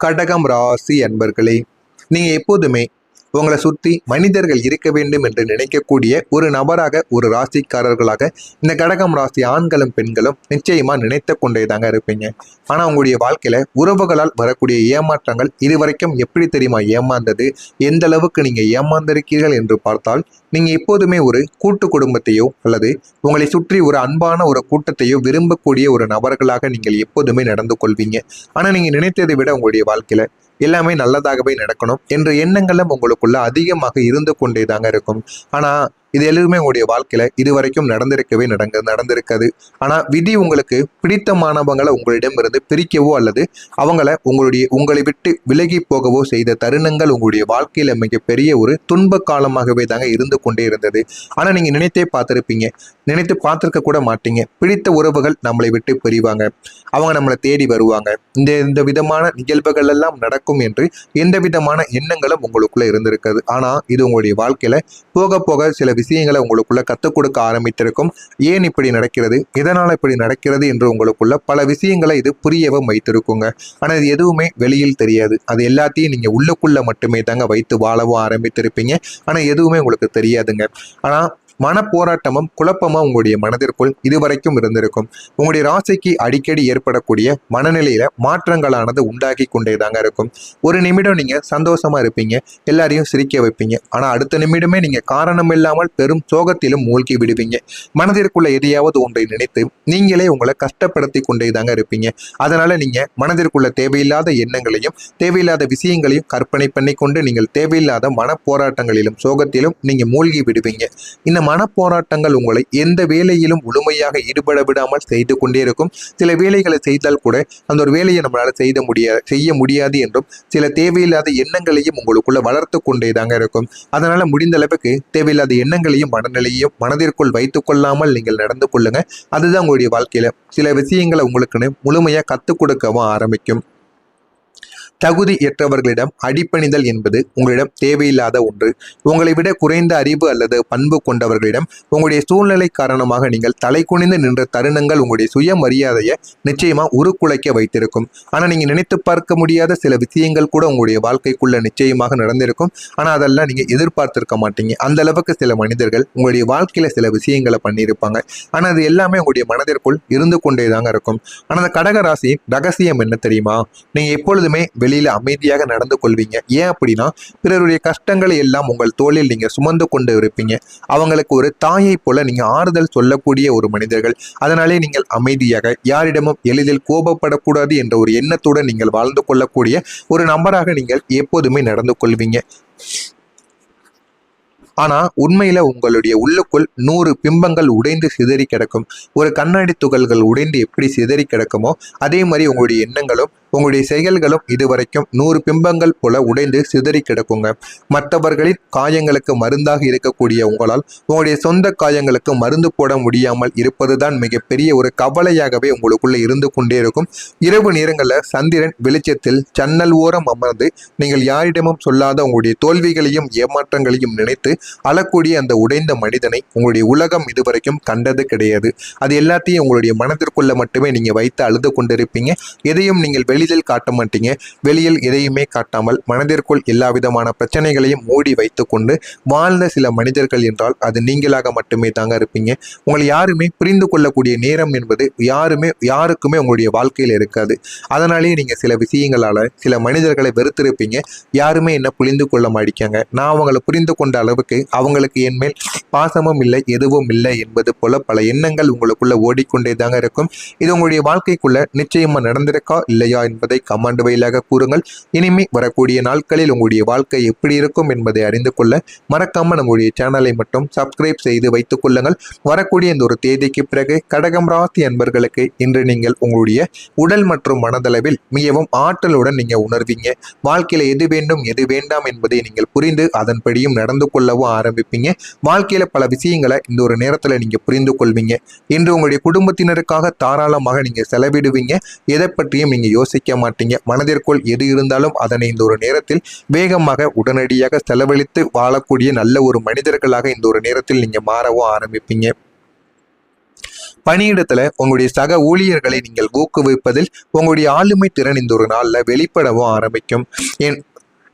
கடகம் ராசி அன்பர்களே, நீங்க எப்போதுமே உங்களை சுற்றி மனிதர்கள் இருக்க வேண்டும் என்று நினைக்கக்கூடிய ஒரு நபராக, ஒரு ராசிக்காரர்களாக இந்த கடகம் ராசி ஆண்களும் பெண்களும் நிச்சயமா நினைத்து கொண்டே தாங்க இருப்பீங்க. ஆனா உங்களுடைய வாழ்க்கையில உறவுகளால் வரக்கூடிய ஏமாற்றங்கள் இதுவரைக்கும் எப்படி தெரியுமா ஏமாந்தது, எந்த அளவுக்கு நீங்க ஏமாந்திருக்கீர்கள் என்று பார்த்தால், நீங்க எப்போதுமே ஒரு கூட்டு குடும்பத்தையோ அல்லது உங்களை சுற்றி ஒரு அன்பான ஒரு கூட்டத்தையோ விரும்பக்கூடிய ஒரு நபர்களாக நீங்கள் எப்போதுமே நடந்து கொள்வீங்க. ஆனா நீங்க நினைத்ததை விட உங்களுடைய வாழ்க்கையில எல்லாமே நல்லதாகவே நடக்கணும் என்ற எண்ணங்களும் உங்களுக்குள்ள அதிகமாக இருந்து கொண்டே தாங்க இருக்கும். ஆனா இது எல்லாமே உங்களுடைய வாழ்க்கையில இதுவரைக்கும் நடந்திருக்காது. ஆனா விதி உங்களுக்கு பிடித்தமானவங்களை உங்களிடம் இருந்து பிரிக்கவோ அல்லது உங்களை விட்டு விலகி போகவோ செய்த தருணங்கள் உங்களுடைய வாழ்க்கையில மிகப்பெரிய ஒரு துன்ப காலமாகவே தாங்க இருந்து கொண்டே இருந்தது. ஆனா நீங்க நினைத்தே பார்த்திருப்பீங்க, நினைத்து பார்த்திருக்க கூட மாட்டீங்க. பிடித்த உறவுகள் நம்மளை விட்டு பிரிவாங்க, அவங்க நம்மளை தேடி வருவாங்க, இந்த விதமான நிகழ்வுகள் எல்லாம் நடக்கும் என்று எந்த விதமான எண்ணங்களும் உங்களுக்குள்ள இருந்திருக்காது. ஆனா இது உங்களுடைய வாழ்க்கையில போக போக சில விஷயங்களை உங்களுக்குள்ள கற்றுக் கொடுக்க ஆரம்பித்திருக்கும். ஏன் இப்படி நடக்கிறது, எதனால இப்படி நடக்கிறது என்று உங்களுக்குள்ள பல விஷயங்களை இது புரியவும் வைத்திருக்குங்க. ஆனா இது எதுவுமே வெளியில் தெரியாது. அது எல்லாத்தையும் நீங்க உள்ளுக்குள்ள மட்டுமே தாங்க வைத்து வாழவும் ஆரம்பித்திருப்பீங்க. ஆனா எதுவுமே உங்களுக்கு தெரியாதுங்க. ஆனா மனப்போராட்டமும் குழப்பமும் உங்களுடைய மனதிற்குள் இதுவரைக்கும் இருந்திருக்கும். உங்களுடைய ராசிக்கு அடிக்கடி ஏற்படக்கூடிய மனநிலையில மாற்றங்களானது உண்டாகி கொண்டே தாங்க இருக்கும். ஒரு நிமிடம் நீங்க சந்தோஷமா இருப்பீங்க, எல்லாரையும் சிரிக்க வைப்பீங்க. ஆனா அடுத்த நிமிடமே நீங்க காரணம் இல்லாமல் பெரும் சோகத்திலும் மூழ்கி விடுவீங்க. மனதிற்குள்ள எதையாவது ஒன்றை நினைத்து நீங்களே உங்களை கஷ்டப்படுத்தி கொண்டே தாங்க இருப்பீங்க. அதனால நீங்க மனதிற்குள்ள தேவையில்லாத எண்ணங்களையும் தேவையில்லாத விஷயங்களையும் கற்பனை பண்ணி கொண்டு நீங்கள் தேவையில்லாத மனப்போராட்டங்களிலும் சோகத்திலும் நீங்க மூழ்கி விடுவீங்க. இந்த மனப்போராட்டங்கள் உங்களை எந்த வேலையிலும் முழுமையாக ஈடுபட விடாமல் செய்து கொண்டே இருக்கும். சில வேலைகளை செய்தால் கூட அந்த ஒரு வேலையை நம்மளால செய்ய முடியாது என்றும் சில தேவையில்லாத எண்ணங்களையும் உங்களுக்குள்ள வளர்த்து கொண்டே தாங்க இருக்கும். அதனால முடிந்த அளவுக்கு தேவையில்லாத எண்ணங்களையும் மனநிலையும் மனதிற்குள் வைத்துக் கொள்ளாமல் நீங்கள் நடந்து கொள்ளுங்க. அதுதான் உங்களுடைய வாழ்க்கையில சில விஷயங்களை உங்களுக்குன்னு முழுமையா கத்துக் கொடுக்கவும் ஆரம்பிக்கும். தகுதியற்றவர்களிடம் அடிப்பணிதல் என்பது உங்களிடம் தேவையில்லாத ஒன்று. உங்களை விட குறைந்த அறிவு அல்லது பண்பு கொண்டவர்களிடம் உங்களுடைய சூழ்நிலை காரணமாக நீங்கள் தலை குனிந்து நின்ற தருணங்கள் உங்களுடைய சுயமரியாதையை நிச்சயமா உருக்குலைக்க வைத்திருக்கும். ஆனா நீங்க நினைத்து பார்க்க முடியாத சில விஷயங்கள் கூட உங்களுடைய வாழ்க்கைக்குள்ள நிச்சயமாக நடந்திருக்கும். ஆனா அதெல்லாம் நீங்க எதிர்பார்த்திருக்க மாட்டீங்க. அந்த அளவுக்கு சில மனிதர்கள் உங்களுடைய வாழ்க்கையில சில விஷயங்களை பண்ணியிருப்பாங்க. ஆனா அது எல்லாமே உங்களுடைய மனதிற்குள் இருந்து கொண்டே தாங்க இருக்கும். ஆனா அந்த கடக ராசி ரகசியம் என்ன தெரியுமா? நீங்க எப்பொழுதுமே வெளியில அமைதியாக நடந்து கொள்வீங்க. ஏன் அப்படின்னா, பிறருடைய கஷ்டங்களை எல்லாம் உங்கள் தோளில் நீங்க சுமந்து கொண்டு இருப்பீங்க. அவங்களுக்கு ஒரு தாயை போல நீங்க ஆறுதல் சொல்லக்கூடிய ஒரு மனிதர்கள். அதனாலே நீங்கள் அமைதியாக, யாரிடமும் எளிதில் கோபப்படக்கூடாது என்ற ஒரு எண்ணத்துடன் நீங்கள் வாழ்ந்து கொள்ளக்கூடிய ஒரு நபராக நீங்கள் எப்போதுமே நடந்து கொள்வீங்க. ஆனா உண்மையில உங்களுடைய உள்ளுக்குள் 100 பிம்பங்கள் உடைந்து சிதறி கிடக்கும். ஒரு கண்ணாடி துகள்கள் உடைந்து எப்படி சிதறி கிடக்குமோ அதே மாதிரி உங்களுடைய எண்ணங்களும் உங்களுடைய செயல்களும் இதுவரைக்கும் 100 பிம்பங்கள் போல உடைந்து சிதறி கிடக்குங்க. மற்றவர்களின் காயங்களுக்கு மருந்தாக இருக்கக்கூடிய உங்களால் உங்களுடைய சொந்த காயங்களுக்கு மருந்து போட முடியாமல் இருப்பதுதான் மிகப்பெரிய ஒரு கவலையாகவே உங்களுக்குள்ள இருந்து கொண்டே இருக்கும். இரவு நேரங்களில் சந்திரன் வெளிச்சத்தில் ஜன்னல் ஓரம் அமர்ந்து நீங்கள் யாரிடமும் சொல்லாத உங்களுடைய தோல்விகளையும் ஏமாற்றங்களையும் நினைத்து அழக்கூடிய அந்த உடைந்த மனிதனை உங்களுடைய உலகம் இதுவரைக்கும் கண்டது கிடையாது. அது எல்லாத்தையும் உங்களுடைய மனதிற்குள்ள மட்டுமே நீங்க வைத்து அழுது கொண்டிருப்பீங்க. எதையும் நீங்கள் வெளியில் காட்ட மாட்டீங்க. வெளியில் எதையுமே காட்டாமல் மனதிற்குள் எல்லா விதமான பிரச்சனைகளையும் மூடி வைத்து கொண்டு வாழ்ந்த சில மனிதர்கள் என்றால் அது நீங்களாக மட்டுமே தாங்க இருப்பீங்க. உங்களை யாருமே புரிந்து கொள்ளக்கூடிய நேரம் என்பது யாருக்குமே உங்களுடைய வாழ்க்கையில் இருக்காது. அதனாலேயே நீங்க சில விஷயங்களால சில மனிதர்களை வெறுத்திருப்பீங்க. யாருமே என்ன புரிந்து கொள்ள மாட்டேங்க. நான் அவங்களை புரிந்து கொண்ட அளவுக்கு அவங்களுக்கு என் மேல் பாசமும் இல்லை, எதுவும் இல்லை என்பது போல பல எண்ணங்கள் உங்களுக்குள்ள ஓடிக்கொண்டே தாங்க இருக்கும். இது உங்களுடைய வாழ்க்கைக்குள்ள நிச்சயமா நடந்திருக்கா இல்லையா என்பதை கமெண்ட் வாயிலாக கூறுங்கள். இனிமே வரக்கூடிய நாட்களில் உங்களுடைய வாழ்க்கை எப்படி இருக்கும் என்பதை அறிந்து கொள்ள மறக்காம நம்முடைய சேனலை மட்டும் சப்ஸ்கிரைப் செய்து வைத்துக் கொள்ளுங்கள். வரக்கூடிய இந்த ஒரு தேதிக்கு பிறகு கடகம் ராசி அன்பர்களுக்கு இன்று நீங்கள் உங்களுடைய உடல் மற்றும் மனதளவில் மிகவும் ஆற்றலுடன் நீங்க உணர்வீங்க. வாழ்க்கையில எது வேண்டும் எது வேண்டாம் என்பதை நீங்கள் புரிந்து அதன்படியும் நடந்து கொள்ளவும் ஆரம்பிப்பீங்க. வாழ்க்கையில பல விஷயங்களை இந்த ஒரு நேரத்துல நீங்க புரிந்து கொள்வீங்க. இன்று உங்களுடைய குடும்பத்தினருக்காக தாராளமாக நீங்க செலவிடுவீங்க. எதை பற்றியும் நீங்க யோசிக்க மாட்டீங்க. மனதிற்குள் எது இருந்தாலும் அதனை இந்த ஒரு நேரத்தில் வேகமாக உடனடியாக செலவழித்து வாழக்கூடிய நல்ல ஒரு மனிதர்களாக இந்த ஒரு நேரத்தில் நீங்க மாறவும் ஆரம்பிப்பீங்க. பணியிடத்துல உங்களுடைய சக ஊழியர்களை நீங்கள் ஊக்குவிப்பதில் உங்களுடைய ஆளுமை திறன் இந்த ஒரு நாள்ல வெளிப்படவும் ஆரம்பிக்கும்.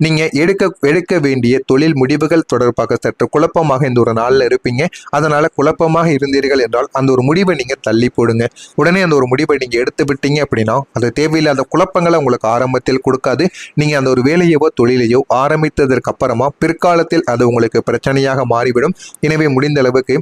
நீங்க எடுக்க வேண்டிய தொழில் முடிவுகள் தொடர்பாக சற்று குழப்பமாக இந்த ஒரு நாள்ல இருப்பீங்க. அதனால குழப்பமாக இருந்தீர்கள் என்றால் அந்த ஒரு முடிவை நீங்க தள்ளி போடுங்க. உடனே அந்த ஒரு முடிவை நீங்க எடுத்து விட்டீங்க அப்படின்னா அது தேவையில்லாத குழப்பங்களை உங்களுக்கு ஆரம்பத்தில் கொடுக்காது. நீங்க அந்த ஒரு வேலையவோ தொழிலையோ ஆரம்பித்ததற்கு அப்புறமா பிற்காலத்தில் அது உங்களுக்கு பிரச்சனையாக மாறிவிடும். எனவே முடிந்த அளவுக்கு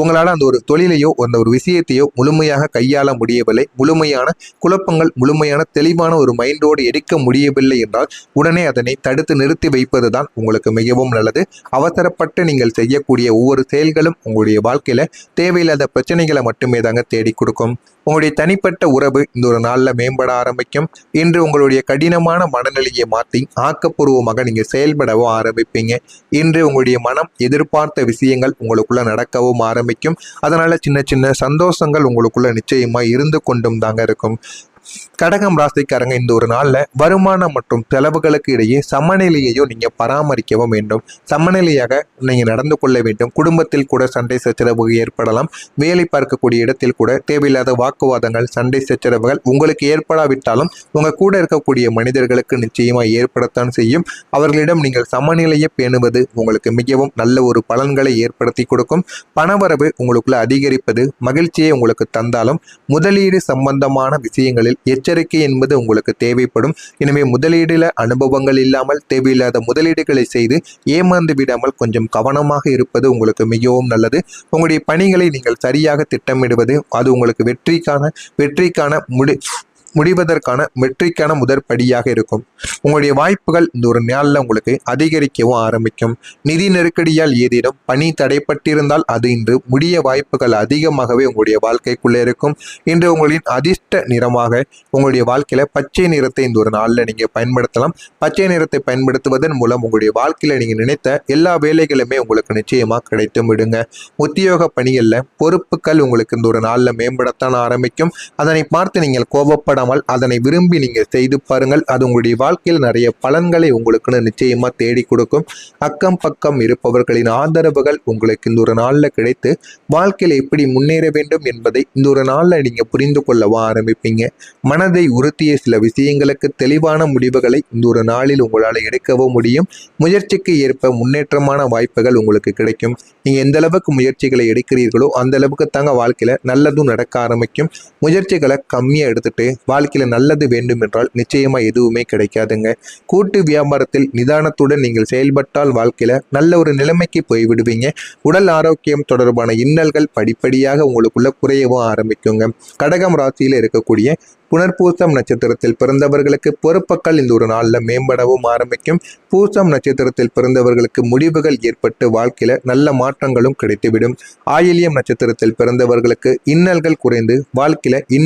உங்களால் அந்த ஒரு தொழிலையோ அந்த ஒரு விஷயத்தையோ முழுமையாக கையாள முடியவில்லை, முழுமையான குழப்பங்கள், முழுமையான தெளிவான ஒரு மைண்டோடு எடுக்க முடியவில்லை என்றால் உடனே அதனை தடுத்து நிறுத்தி வைப்பது தான் உங்களுக்கு மிகவும் நல்லது. அவசரப்பட்டு நீங்கள் செய்யக்கூடிய ஒவ்வொரு செயல்களும் உங்களுடைய வாழ்க்கையில தேவையில்லாத பிரச்சனைகளை மட்டுமே தாங்க தேடி கொடுக்கும். உங்களுடைய தனிப்பட்ட உறவு இந்த ஒரு நாளில் மேம்பட ஆரம்பிக்கும். இன்று உங்களுடைய கடினமான மனநிலையை மாற்றி ஆக்கப்பூர்வமாக நீங்கள் செயல்படவும் ஆரம்பிப்பீங்க. இன்று உங்களுடைய மனம் எதிர்பார்த்த விஷயங்கள் உங்களுக்குள்ள நடக்கவும் ஆரம்பிக்கும். அதனால சின்ன சின்ன சந்தோஷங்கள் உங்களுக்குள்ள நிச்சயமா இருந்து கொண்டும் தாங்க இருக்கும். கடகம் ராசிக்காரங்க இந்த ஒரு நாள்ல வருமானம் மற்றும் செலவுகளுக்கு இடையே சமநிலையையும் நீங்க பராமரிக்கவும் வேண்டும். சமநிலையாக நீங்க நடந்து கொள்ள வேண்டும். குடும்பத்தில் கூட சண்டை சச்சரவு ஏற்படலாம். வேலை பார்க்கக்கூடிய இடத்தில் கூட தேவையில்லாத வாக்குவாதங்கள், சண்டை சச்சரவுகள் உங்களுக்கு ஏற்படாவிட்டாலும் உங்க கூட இருக்கக்கூடிய மனிதர்களுக்கு நிச்சயமா ஏற்படத்தான் செய்யும். அவர்களிடம் நீங்கள் சமநிலையை பேணுவது உங்களுக்கு மிகவும் நல்ல ஒரு பலன்களை ஏற்படுத்தி கொடுக்கும். பணவரவு உங்களுக்குள்ள அதிகரிப்பது மகிழ்ச்சியை உங்களுக்கு தந்தாலும் முதலீடு சம்பந்தமான விஷயங்களில் எச்சரிக்கை என்பது உங்களுக்கு தேவைப்படும். எனவே முதலீடுல அனுபவங்கள் இல்லாமல் தேவையில்லாத முதலீடுகளை செய்து ஏமாந்து விடாமல் கொஞ்சம் கவனமாக இருப்பது உங்களுக்கு மிகவும் நல்லது. உங்களுடைய பணிகளை நீங்கள் சரியாக திட்டமிடுவது அது உங்களுக்கு வெற்றிக்கான வெற்றிக்கான முதற்படியாக இருக்கும். உங்களுடைய வாய்ப்புகள் இந்த ஒரு நாளில் உங்களுக்கு அதிகரிக்கவும் ஆரம்பிக்கும். நிதி நெருக்கடியால் ஏதேனும் பணி தடைப்பட்டிருந்தால் அது இன்று முடிய வாய்ப்புகள் அதிகமாகவே உங்களுடைய வாழ்க்கைக்குள்ளே இருக்கும். இன்று உங்களின் அதிர்ஷ்ட நிறமாக உங்களுடைய வாழ்க்கையில பச்சை நிறத்தை இந்த ஒரு நாளில் நீங்க பயன்படுத்தலாம். பச்சை நிறத்தை பயன்படுத்துவதன் மூலம் உங்களுடைய வாழ்க்கையில நீங்க நினைத்த எல்லா வேலைகளுமே உங்களுக்கு நிச்சயமா கிடைத்தும் விடுங்க. உத்தியோக பணிகள்ல பொறுப்புகள் உங்களுக்கு இந்த ஒரு நாளில் மேம்படத்தான் ஆரம்பிக்கும். அதனை பார்த்து நீங்கள் கோபப்பட அதனை விரும்பி நீங்க செய்து பாருங்கள். அது உங்களுடைய வாழ்க்கையில் நிறைய பலன்களை உங்களுக்கு நிச்சயமா தேடி கொடுக்கும். அக்கம் பக்கம் இருப்பவர்களின் ஆதரவுகள் உங்களுக்கு இந்த ஒரு நாள்ல கிடைத்து வாழ்க்கையில எப்படி முன்னேற வேண்டும் என்பதை இந்த ஒரு நாள்ல நீங்க புரிந்து கொள்ளவும் ஆரம்பிப்பீங்க. மனதை உறுத்திய சில விஷயங்களுக்கு தெளிவான முடிவுகளை இந்த ஒரு நாளில் உங்களால் எடுக்கவும் முடியும். முயற்சிக்கு ஏற்ப முன்னேற்றமான வாய்ப்புகள் உங்களுக்கு கிடைக்கும். நீங்க எந்த அளவுக்கு முயற்சிகளை எடுக்கிறீர்களோ அந்த அளவுக்கு தாங்க வாழ்க்கையில நல்லதும் நடக்க ஆரம்பிக்கும். முயற்சிகளை கம்மியா எடுத்துட்டு வாழ்க்கையில நல்லது வேண்டும் என்றால் நிச்சயமா எதுவுமே கிடைக்காதுங்க. கூட்டு வியாபாரத்தில் நிதானத்துடன் நீங்கள் செயல்பட்டால் வாழ்க்கையில நல்ல ஒரு நிலைமைக்கு போய்விடுவீங்க. உடல் ஆரோக்கியம் தொடர்பான இன்னல்கள் படிப்படியாக உங்களுக்குள்ள குறையவும் ஆரம்பிக்குங்க. கடகம் ராசியில இருக்கக்கூடிய புனர்பூசம் நட்சத்திரத்தில் பிறந்தவர்களுக்கு பொறுப்புகள் இந்த ஒரு நாளில் மேம்படவும் ஆரம்பிக்கும். பூசம் நட்சத்திரத்தில் பிறந்தவர்களுக்கு முடிவுகள் ஏற்பட்டு வாழ்க்கையில நல்ல மாற்றங்களும் கிடைத்துவிடும். ஆயில்யம் நட்சத்திரத்தில் பிறந்தவர்களுக்கு இன்னல்கள் குறைந்து வாழ்க்கையில